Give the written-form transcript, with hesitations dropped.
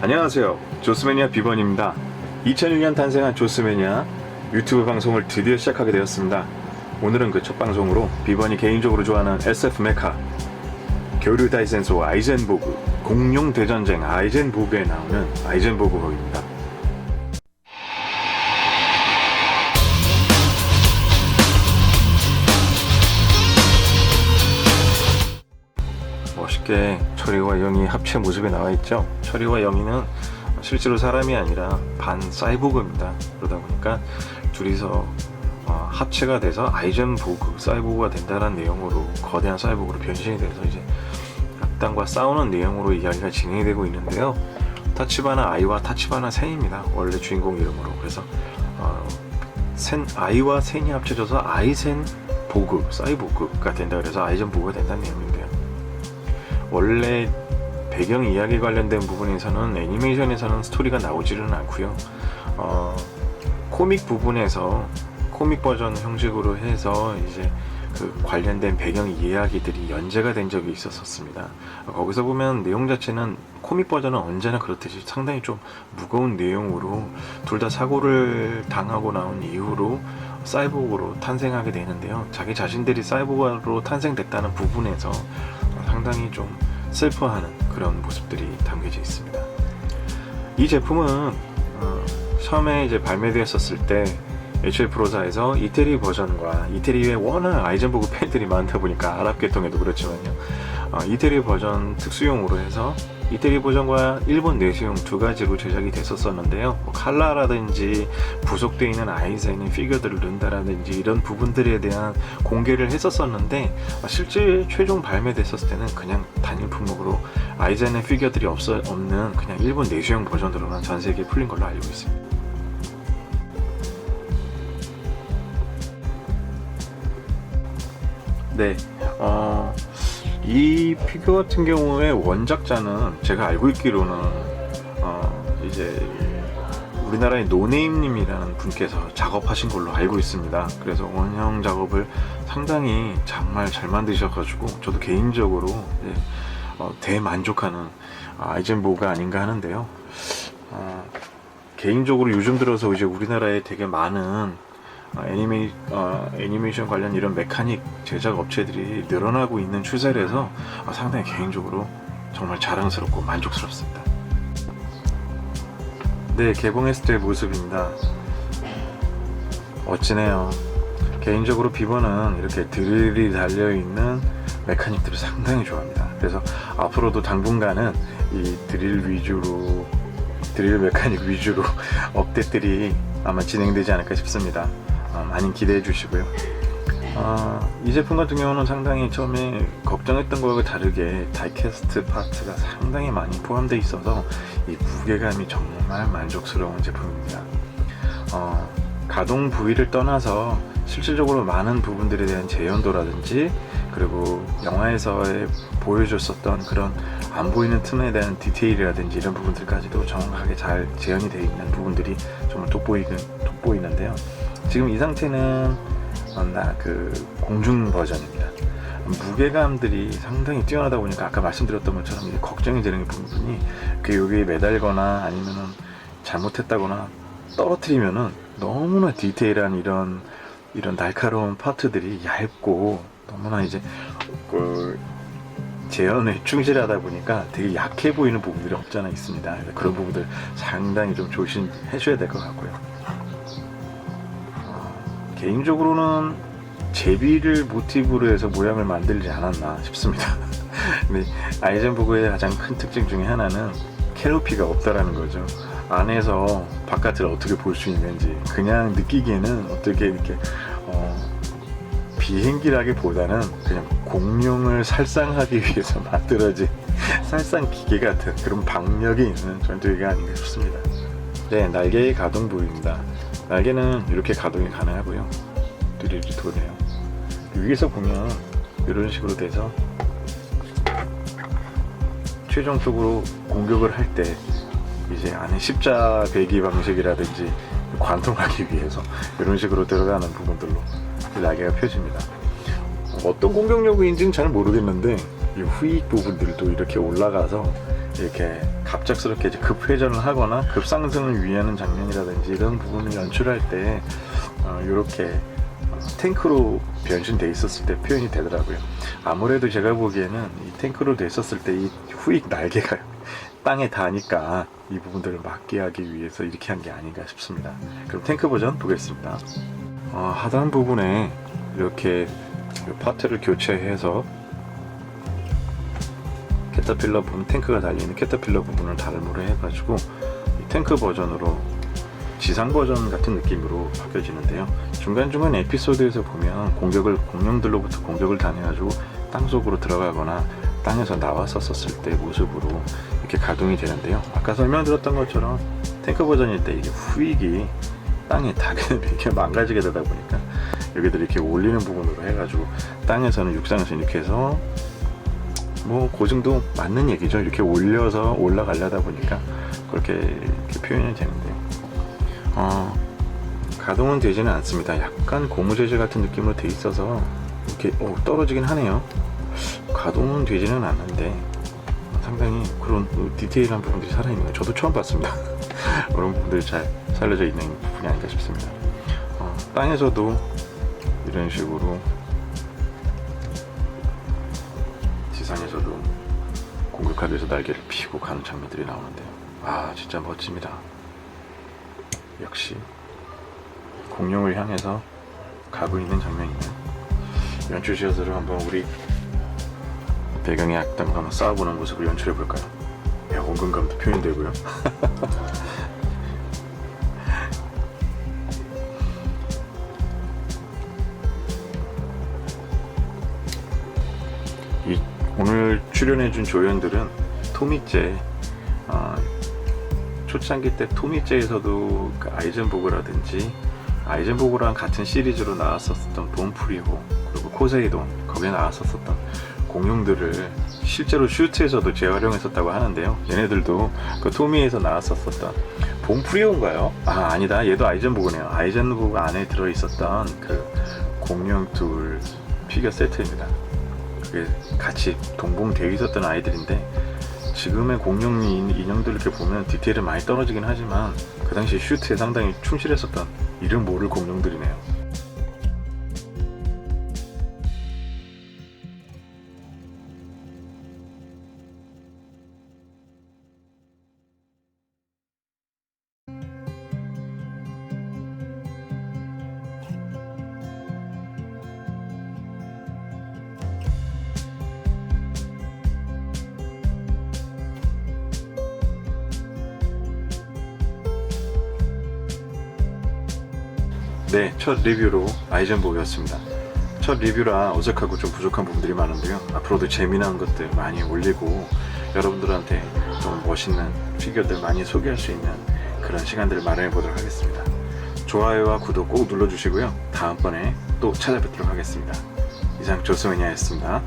안녕하세요. 조스매니아 비번입니다. 2001년 탄생한 조스매니아 유튜브 방송을 드디어 시작하게 되었습니다. 오늘은 그 첫 방송으로 비번이 개인적으로 좋아하는 SF 메카 교류 다이센소 아이젠보그 공룡 대전쟁 아이젠보그에 나오는 아이젠보그호입니다. 멋있게 철이와 영희 합체 모습에 나와 있죠. 철이와 영희는 실제로 사람이 아니라 반 사이보그입니다. 그러다 보니까 둘이서 합체가 돼서 아이젠보그 사이보그가 된다는 내용으로 거대한 사이보그로 변신이 돼서 이제 악당과 싸우는 내용으로 이야기가 진행이 되고 있는데요. 타치바나 아이와 타치바나 센입니다. 원래 주인공 이름으로. 그래서 아이와 센이 합쳐져서 아이센 보그 사이보그가 된다. 그래서 아이젠보그가 된다는 내용인데요. 원래 배경 이야기 관련된 부분에서는 애니메이션에서는 스토리가 나오지는 않고요. 코믹 부분에서 코믹 버전 형식으로 해서 이제 그 관련된 배경 이야기들이 연재가 된 적이 있었습니다. 거기서 보면 내용 자체는 코믹 버전은 언제나 그렇듯이 상당히 좀 무거운 내용으로 둘 다 사고를 당하고 나온 이후로 사이보그로 탄생하게 되는데요. 자기 자신들이 사이보그로 탄생됐다는 부분에서 상당히 좀 슬퍼하는 그런 모습들이 담겨져 있습니다. 이 제품은 처음에 이제 발매되었을 때 HF로사에서 이태리 버전과 이태리에 워낙 아이젠보그 팬들이 많다 보니까 아랍 계통에도 그렇지만요. 이태리 버전 특수용으로 해서 이태리 버전과 일본 내수용 두 가지로 제작이 됐었는데요. 칼라라든지 부속되어 있는 아이젠의 피규어들을 넣는다라든지 이런 부분들에 대한 공개를 했었는데 실제 최종 발매됐었을 때는 그냥 단일 품목으로 아이젠의 피규어들이 없는 그냥 일본 내수용 버전으로만 전 세계에 풀린 걸로 알고 있습니다. 네, 이 피규어 같은 경우에 원작자는 제가 알고 있기로는 이제 우리나라의 노네임님이라는 분께서 작업하신 걸로 알고 있습니다. 그래서 원형 작업을 상당히 정말 잘 만드셔가지고 저도 개인적으로 대만족하는 아이젠보그가 아닌가 하는데요. 개인적으로 요즘 들어서 이제 우리나라에 되게 많은 애니메이션 관련 이런 메카닉 제작 업체들이 늘어나고 있는 추세라서 상당히 개인적으로 정말 자랑스럽고 만족스럽습니다. 네, 개봉했을 때의 모습입니다. 멋지네요. 개인적으로 비번은 이렇게 드릴이 달려있는 메카닉들을 상당히 좋아합니다. 그래서 앞으로도 당분간은 이 드릴 메카닉 위주로 업데이트들이 아마 진행되지 않을까 싶습니다. 많이 기대해 주시고요. 이 제품 같은 경우는 상당히 처음에 걱정했던 거와 다르게 다이캐스트 파트가 상당히 많이 포함되어 있어서 이 무게감이 정말 만족스러운 제품입니다. 가동 부위를 떠나서 실질적으로 많은 부분들에 대한 재현도라든지 그리고 영화에서 보여줬었던 그런 안 보이는 틈에 대한 디테일이라든지 이런 부분들까지도 정확하게 잘 재현이 되어 있는 부분들이 정말 돋보이는데요. 지금 이 상태는 그 공중 버전입니다. 무게감들이 상당히 뛰어나다 보니까 아까 말씀드렸던 것처럼 이제 걱정이 되는 부분이 여기에 매달거나 아니면은 잘못했다거나 떨어뜨리면은 너무나 디테일한 이런 날카로운 파트들이 얇고 너무나 이제 재현에 충실하다 보니까 되게 약해 보이는 부분들이 없잖아 있습니다. 그런 부분들 상당히 좀 조심해 줘야 될 것 같고요. 개인적으로는 제비를 모티브로 해서 모양을 만들지 않았나 싶습니다. 근데 아이젠보그의 가장 큰 특징 중에 하나는 캐노피가 없다라는 거죠. 안에서 바깥을 어떻게 볼 수 있는지 그냥 느끼기에는 어떻게 이렇게 비행기라기보다는 그냥 공룡을 살상하기 위해서 만들어진 살상 기계 같은 그런 박력이 있는 전투기가 아닌가 싶습니다. 네, 날개의 가동 부위입니다. 날개는 이렇게 가동이 가능하고요. 드릴이 도네요. 위에서 보면 이런 식으로 돼서 최종적으로 공격을 할 때 이제 안에 십자 배기 방식이라든지 관통하기 위해서 이런 식으로 들어가는 부분들로 날개가 펴집니다. 어떤 공격력인지는 잘 모르겠는데 이 후익 부분들도 이렇게 올라가서 이렇게 갑작스럽게 이제 급회전을 하거나 급상승을 위하는 장면이라든지 이런 부분을 연출할 때 이렇게 탱크로 변신돼 있었을 때 표현이 되더라고요. 아무래도 제가 보기에는 이 탱크로 돼 있었을 때 이 후익 날개가 땅에 닿으니까 이 부분들을 막게 하기 위해서 이렇게 한 게 아닌가 싶습니다. 그럼 탱크 버전 보겠습니다. 하단 부분에 이렇게 파트를 교체해서 캐터필러 부분, 탱크가 달리는 캐터필러 부분을 달무로 해가지고 이 탱크 버전으로 지상 버전 같은 느낌으로 바뀌어지는데요. 중간중간 에피소드에서 보면 공룡들로부터 공격을 당해가지고 땅속으로 들어가거나 땅에서 나왔었을 때 모습으로 이렇게 가동이 되는데요. 아까 설명드렸던 것처럼 탱크 버전일 때 이게 후익이 땅에 닿게 이렇게 망가지게 되다 보니까 여기들 이렇게 올리는 부분으로 해가지고 땅에서는 육상에서 이렇게 해서 뭐 고증도 맞는 얘기죠. 이렇게 올려서 올라가려다 보니까 그렇게 표현이 되는데요. 가동은 되지는 않습니다. 약간 고무 재질 같은 느낌으로 돼 있어서 이렇게 떨어지긴 하네요. 가동은 되지는 않는데 상당히 그런 디테일한 부분들이 살아있는 거 저도 처음 봤습니다. 그런 부분들이 잘 살려져 있는 부분이 아닌가 싶습니다. 땅에서도 이런 식으로 지상에서도 공격하기 위해서 날개를 피고 가는 장면들이 나오는데요. 진짜 멋집니다. 역시 공룡을 향해서 가고 있는 장면이네요. 연출시어서를 한번 우리 배경의 악당과 한번 싸워보는 모습을 연출해 볼까요? 온근감도 표현되고요. 오늘 출연해준 조연들은 토미제, 초창기 때 토미제에서도 그 아이젠보그라든지 아이젠보그랑 같은 시리즈로 나왔었던 봄프리호, 그리고 코세이돈, 거기에 나왔었던 공룡들을 실제로 슈트에서도 재활용했었다고 하는데요. 얘네들도 그 토미에서 나왔었던 봄프리호인가요? 아니다, 얘도 아이젠보그네요. 아이젠보그 안에 들어있었던 그 공룡 둘 피규어 세트입니다. 그게 같이 동봉되어 있었던 아이들인데, 지금의 공룡 인형들 이렇게 보면 디테일이 많이 떨어지긴 하지만 그 당시 슈트에 상당히 충실했었던 이름 모를 공룡들이네요. 네, 첫 리뷰로 아이젠보그였습니다. 첫 리뷰라 어색하고 좀 부족한 부분들이 많은데요. 앞으로도 재미난 것들 많이 올리고 여러분들한테 좀 멋있는 피규어들 많이 소개할 수 있는 그런 시간들을 마련해 보도록 하겠습니다. 좋아요와 구독 꼭 눌러주시고요. 다음번에 또 찾아뵙도록 하겠습니다. 이상 조스매니아였습니다.